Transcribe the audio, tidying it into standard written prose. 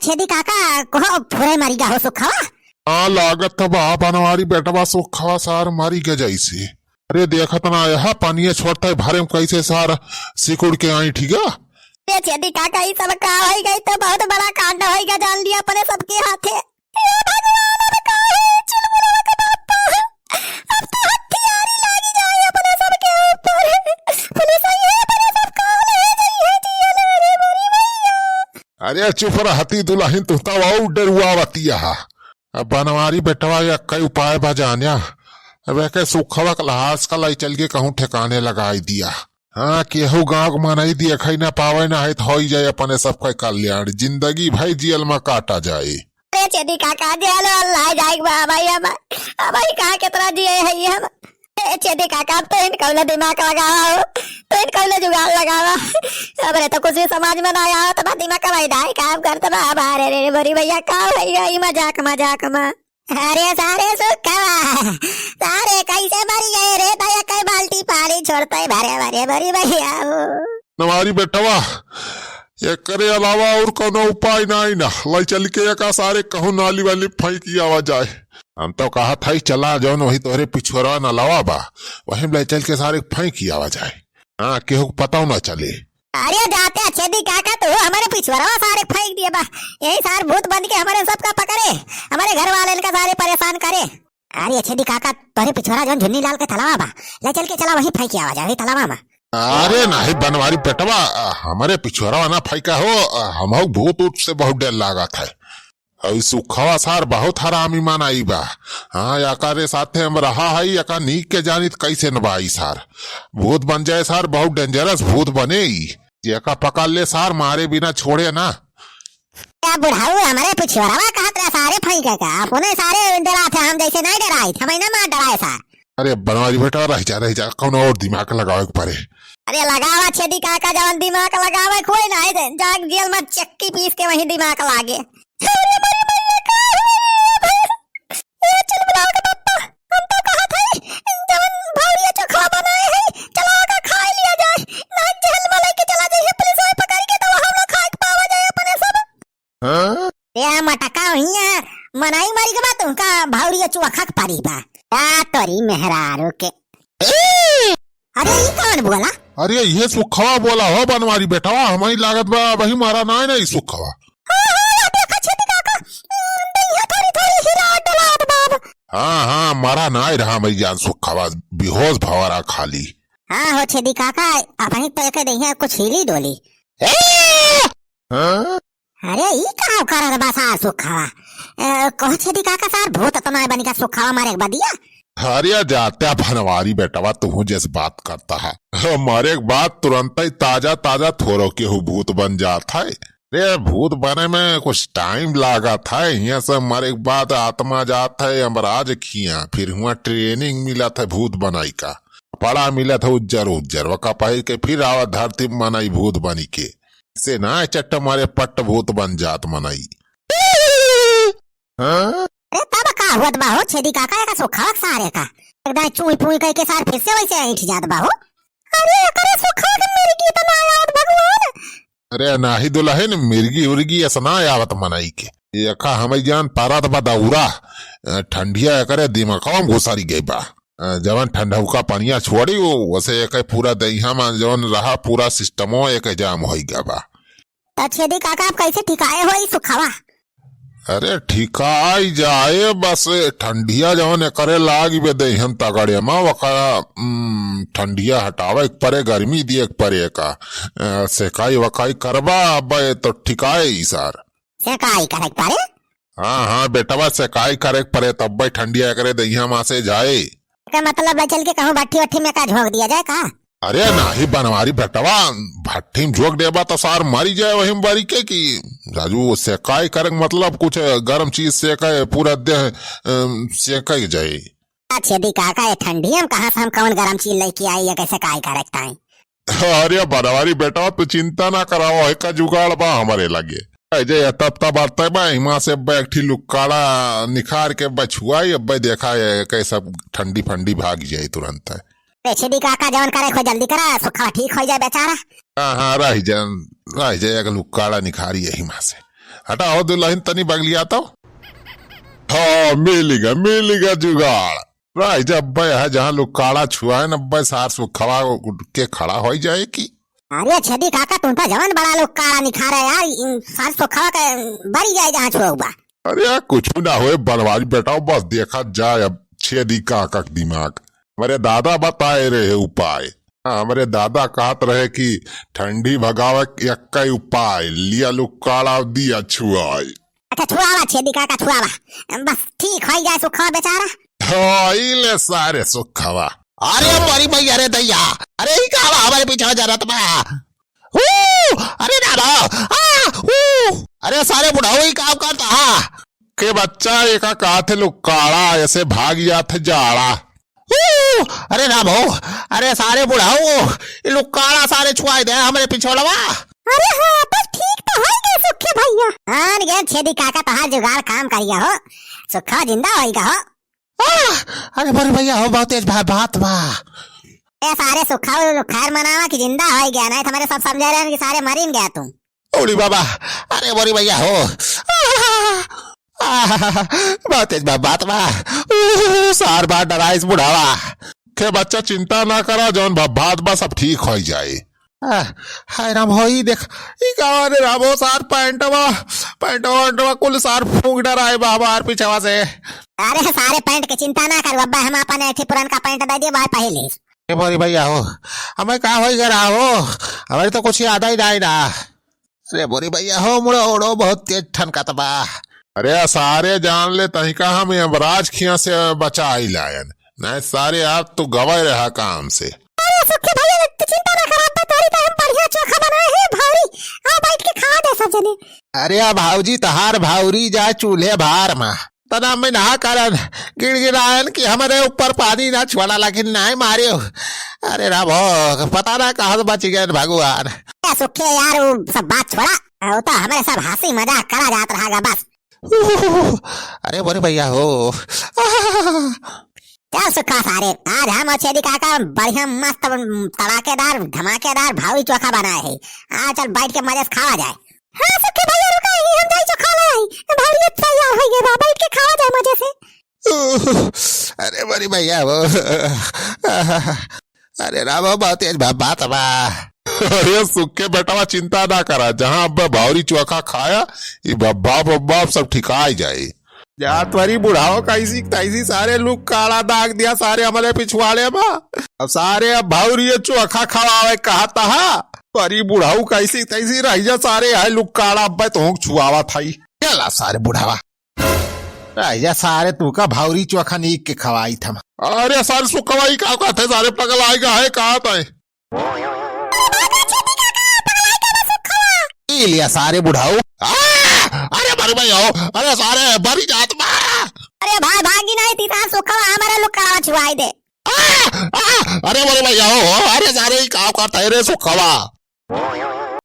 छेदी काका कहो फुरे मारी गा हो सुखावा। हाँ लागत बा बनवारी बेटवा सुखावा सार मारी के जैसे। अरे देखत ना यह पानी छोड़ता है भारे में कैसे सार सिकुड़ के आई ठीक है। छेदी काका ये सब का हो गई तो बहुत बड़ा कांड होएगा जान लिया अपने सबके हाथे। अरे चुप रहती दुल्हन तू तो वो डरुआ बतिया। अब बनवारी बेटवा या कई उपाय बजान्या अब के सुखवा लहास का लाई चल के कहूँ ठिकाने लगाई दिया। हाँ केहू गाँव मनाई दिया खाई ना पावे ना है हो जाए अपने सबका कल्याण जिंदगी भाई जेल में काटा जाए। छेदी काका जेल अल्लाह जाएगा भाई हम भाई कहाँ कितना जिए है ये हम। छेदी काका तो इन कौले दिमाग लगावा हो तो इन कौले जुगाड़ लगावा। अब रे तो कुछ भी समाज में ना आया तो दिमाग कमाई दाई काम करते बा बारे रे बड़ी भैया का है मजाक मजाक में। अरे सारे सुखवा सारे कैसे मरी गए रे दया कई बाल्टी पानी छोड़ता है भारे भारे बड़ी भैया। नवारी बेटवा ये करे अलावा और कोनो उपाय ना लाई चल के का सारे कहूँ नाली वाली फेंकी आवा जाए। हम तो कहा था ही चला जौन वही तोहरे पिछोरा न लवा बा वही ले चल के सारे फेंकी आवा जाए। हाँ केहू पता न चले। अरे जाते छेदी काका तो हमारे पिछोरा सारे फेंक दिए बा यही सार भूत बन के हमारे सबका पकड़े हमारे घर वाले इनका सारे परेशान करे। अरे छेदी काका तोहरे पिछोरा जौन झुन्नी लाल के तलावा बा ले चल के चला वही फेंकी आवा जाए तलावा में। अरे नहीं बनवारी बेटवा हमारे पिछोरा ना फेंका हो हम भूत उठ से बहुत डर लगा था। सुखवा सार बहुत हरामी मानाई बा। हाँ याकारे साथे हम रहा है यका नीक के जानित कैसे नबाई सार भूत बन जाए सार बहुत डेंजरस भूत बने यका पकड़ ले सार मारे बिना छोड़े ना। क्या बुढ़ाऊ हमारे पिछोरा कहा तेरा सारे फेंके का अपने सारे डरा थे हम जैसे नहीं डराई थे ना मार डराए सार। अरे बनवारी बेटा रह जा कौन और दिमाग लगावे पड़े। अरे लगावा छेदी काका जवन दिमाग लगावे कोई नहीं जाग जेल में चक्की पीस के वही दिमाग लागे। मटका मनाई मारी के बात उनका भावरिया चुखा पारी बा तोरी मेहरारू के। अरे ये कौन बोला? अरे ये सुखवा बोला हो बनवारी बेटा हमारी लागत बा वही मारा ना नहीं सुखवा। हाँ हाँ मारा ना रहा मैं जान सुखवा बेहोश भवरा खाली। हाँ हो छेदी काका अपनी तो नहीं कुछ हिली डोली। अरे ये कहाँ कर बसा सुखावा कहो छेदी काका सार भूत तो ना बनी का सुखावा मारे बदिया। अरे जाते बनवारी बेटवा तू जैसे बात करता है हमारे बात तुरंत ही ताजा ताजा थोड़ो के भूत बन जाता है। रे भूत बने में कुछ टाइम लगा था यहाँ से हमारे बाद आत्मा जाता है अमराज खिया फिर हुआ ट्रेनिंग मिला था भूत बनाई का पड़ा मिला था उज्जर वका पाई के फिर आवा धरती मनाई भूत बनी के से ना चट्ट मारे पट्ट भूत बन जात मनाई। अरे तब का हुआ बाहो छेदी काका का सुखा सारे का एकदम चुई पुई कह के सार फिर से वैसे ऐठ जात बाहो। अरे करे सुखा के मेरी की तो ना याद भगवान। अरे नाही दुल्हन मिर्गी उर्गी असना आवत मनाई के यखा हमें जान पारा दबा दौरा ठंडिया करे दिमाग घुसारी गई बा जवन ठंडा पानिया छोड़ी वैसे एक पूरा दहिया में जवन रहा पूरा सिस्टमो एक जाम हो गया बा। छेदी काका आप कैसे ठिकाए हो सुखावा? अरे ठिकाई जाए बस ठंडिया जवन करे लाग बे दहियन तगड़े मा वका ठंडिया हटावे एक परे गर्मी दिए एक परे का सेकाई वकाई करबा बे तो ठिकाए सार सेकाई करे परे। हाँ हाँ बेटवा सेकाई करे परे तब भाई ठंडिया करे दहिया माँ से जाए का मतलब चल के कहूँ भट्टी वट्टी में का झोंक दिया जाए का? अरे नाही बनवारी बेटवा भट्टी में झोंक देबा तो सार मारी जाए वही बारी के की राजू सेकाई करे मतलब कुछ गर्म चीज सेकाए पूरा देह सेकाई जाए। छेदी काका ठंडी हम कहाँ से हम कौन गर्म चीज लेके आई या कैसे काय करता है। अरे बनवारी बेटवा तू चिंता ना कराओ है का जुगाड़ बा हमारे लगे जय तब तब आता है हिमा से बैठी लुकाड़ा निखार के बछुआई अब देखा है कैसा ठंडी फंडी भाग जाए तुरंत है। छेदी काका जवन करे खो जल्दी करा सुखा ठीक हो जाए बेचारा। हाँ हाँ रह जाए लुकाड़ा निखारी है हिमा से। हटाओ दुल्हन तनी बगलिया तो। हाँ मिलेगा जुगाड़। राय जब है जहाँ लोग काला छुआ है नब्बे सार सो खवा के खड़ा हो जाए की। अरे छेदी काका तुम तो जवान बड़ा लोग काला निखार है यार, सास तो खवा के बड़ी जाए जहाँ छुआ हुआ। अरे यार कुछ ना होए बनवारी बेटा, बस देखा जाए अब छेदी काका का दिमाग। हमारे दादा बताए रहे उपाय। हमारे दादा कहत रहे कि ठंडी भगावे एक उपाय, लिया लोग काला दिया छुआए। अच्छा छुआवा छेदी काका छुआवा, बस ठीक हो जाए सुखा बेचारा। हाँ ले सारे सुखवा। अरे बड़ी भैया रे दैया, अरे ही काला हमारे पीछे जा रहा था। अरे दादा, अरे सारे बुढ़ाओ ही काम करता है के बच्चा एक कहा थे लोग काला ऐसे भाग जा थे जाड़ा। अरे ना भाऊ, अरे सारे बुढ़ाओ ये लोग काला सारे छुआए दे हमारे पिछोड़वा। अरे हाँ बस ठीक तो हो गए सुखे भैया। हाँ ये छेदी काका तो हाथ जुगाड़ काम करिया हो, सुखा जिंदा होएगा हो। अरे बड़ी भैया हो बहुत तेज बात बा। ये सारे सुखा खैर मनावा कि जिंदा हो गया, नहीं हमारे सब समझ रहे हैं कि सारे मरीन गया तुम। ओली बाबा, अरे बड़ी भैया हो बहुत तेज बात बा। सार बार डराइस बुढ़ावा। के बच्चा चिंता ना करा, जौन भात बा सब ठीक हो जाए। हाय राम हो ही देख रे रामो सार पैंटवा कुल सार फूंक डराए बाबा पीछवा से। अरे सारे पैंट की चिंता ना कर बब्बा, हम अपने एक पुरान का पैंट दे दिए भाई पहले। बोरी भैया हो हमें कहा हो गया हो, हमारे तो कुछ याद ही ना। अरे बोरी भैया हो मुड़ो ओड़ो बहुत तेज ठनका तबा। अरे सारे जान ले तही का हम यमराज खिया से बचा ही लायन, नहीं सारे आप तो गवाए रहा काम से। अरे सुखे भैया चिंता ना कर, तो हम बढ़िया चोखा बनाए हैं भारी, आओ बैठ के खा दे सब जने। अरे भाऊजी तहार भावरी जाए चूल्हे भार में तना में नहा करन गिड़गिड़ायन कि हमारे ऊपर पानी ना छुड़ा, लेकिन नहीं मारे। अरे रामो पता ना कहाँ से बच गए भगवान। सुखे यार वो सब बात छोड़ा, वो तो हमारे सब हंसी मजाक करा जात रहा बस। अरे बोरे भैया हो चल सुखा सारे, आज हम और छेदी काका बढ़िया मस्त तड़ाकेदार धमाकेदार भावी चोखा बनाए है। आज चल बैठ के मजे से खावा जाए। हाँ सुखे भैया रुका ही, हम जाई चोखा लाए भावी तैयार हो गए, बैठ के खावा जाए मजे से। अरे बोरे भैया हो अरे रामो बहुत तेज बात बा। अरे सुखे बेटावा चिंता ना करा, जहाँ अब भावरी चोखा खाया ये बब्बा सब ठिकाई जाए। जातवरी बुढ़ाओ कैसी तैसी सारे लोग काला दाग दिया सारे हमारे पिछवाड़े में। अब सारे अब भावरी चोखा खवावे कहता है, परी बुढ़ाऊ कैसी तैसी रही जा सारे है लोग काला अब तो छुआवा था ही। चला सारे बुढ़ावा रही सारे तू का भावरी चोखा नीक के खवाई था। अरे सारे सुखवाई का कहते सारे पगल आएगा है कहा था लिया सारे बुढ़ाऊ। अरे मर भाई हो, अरे सारे बड़ी जात में। अरे भाई भागी नहीं थी सुखा हमारे लोग काला छुआई दे। अरे मर भैया हो, अरे सारे ही काम करता है रे सुखवा।